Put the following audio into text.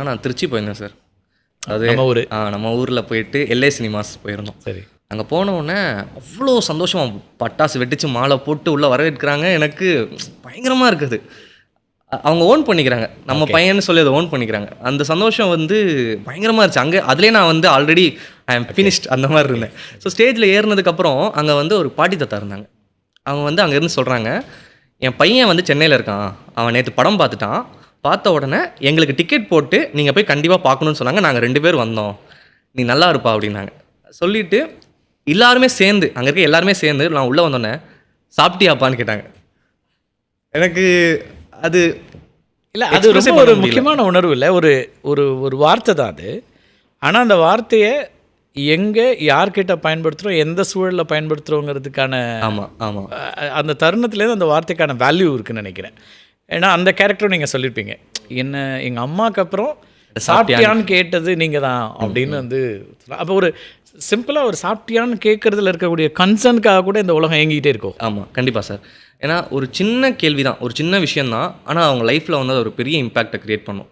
நான் திருச்சி போயிருந்தேன் சார். அது நம்ம ஊரில் போயிட்டு எல்ஏ சினிமாஸ் போயிருந்தோம். சரி. அங்கே போனவுடனே அவ்வளோ சந்தோஷமாக பட்டாசு வெடித்து மாலை போட்டு உள்ளே வரவேற்கிறாங்க. எனக்கு பயங்கரமாக இருக்குது. அவங்க ஓன் பண்ணிக்கிறாங்க, நம்ம பையன்னு சொல்லி அதை ஓன் பண்ணிக்கிறாங்க. அந்த சந்தோஷம் வந்து பயங்கரமாக இருந்துச்சு. அங்கே அதுலேயே நான் வந்து ஆல்ரெடி ஐ ஆம் ஃபினிஷ்ட் அந்த மாதிரி இருந்தேன். ஸோ ஸ்டேஜில் ஏறினதுக்கப்புறம் அங்கே வந்து ஒரு பாட்டி தாத்தா இருந்தாங்க. அவங்க வந்து அங்கேருந்து சொல்கிறாங்க, என் பையன் வந்து சென்னையில் இருக்கான், அவன் நேற்று படம் பார்த்துட்டான், பார்த்த உடனே எங்களுக்கு டிக்கெட் போட்டு நீங்கள் போய் கண்டிப்பாக பார்க்கணுன்னு சொன்னாங்க, நாங்கள் 2 பேர் வந்தோம், நீ நல்லா இருப்பா அப்படின்னாங்க. சொல்லிவிட்டு எல்லாருமே சேர்ந்து அங்கே இருக்க எல்லாருமே சேர்ந்து நான் உள்ளே வந்தோடனே சாப்பிட்டியாப்பான்னு கேட்டாங்க. எனக்கு அது இல்லை, அது ரொம்ப ஒரு முக்கியமான உணர்வு இல்லை, ஒரு ஒரு ஒரு வார்த்தை தான் அது. ஆனால் அந்த வார்த்தையை எங்கே யார்கிட்ட பயன்படுத்துகிறோம், எந்த சூழலில் பயன்படுத்துகிறோங்கிறதுக்கான அந்த தருணத்துலேருந்து அந்த வார்த்தைக்கான வேல்யூ இருக்குதுன்னு நினைக்கிறேன். ஏன்னா அந்த கேரக்டரும் நீங்கள் சொல்லியிருப்பீங்க, என்ன எங்கள் அம்மாவுக்கு அப்புறம் சாப்பிட்டியான்னு கேட்டது நீங்கள் தான் அப்படின்னு வந்து. அப்போ ஒரு சிம்பிளாக ஒரு சாப்பிட்டியான்னு கேட்குறதுல இருக்கக்கூடிய கன்சர்னுக்காக கூட இந்த உலகம் இயங்கிக்கிட்டே இருக்கும். ஆமாம், கண்டிப்பாக சார். ஏன்னா ஒரு சின்ன கேள்வி தான், ஒரு சின்ன விஷயந்தான், ஆனால் அவங்க லைஃப்பில் வந்து ஒரு பெரிய இம்பேக்டை க்ரியேட் பண்ணும்.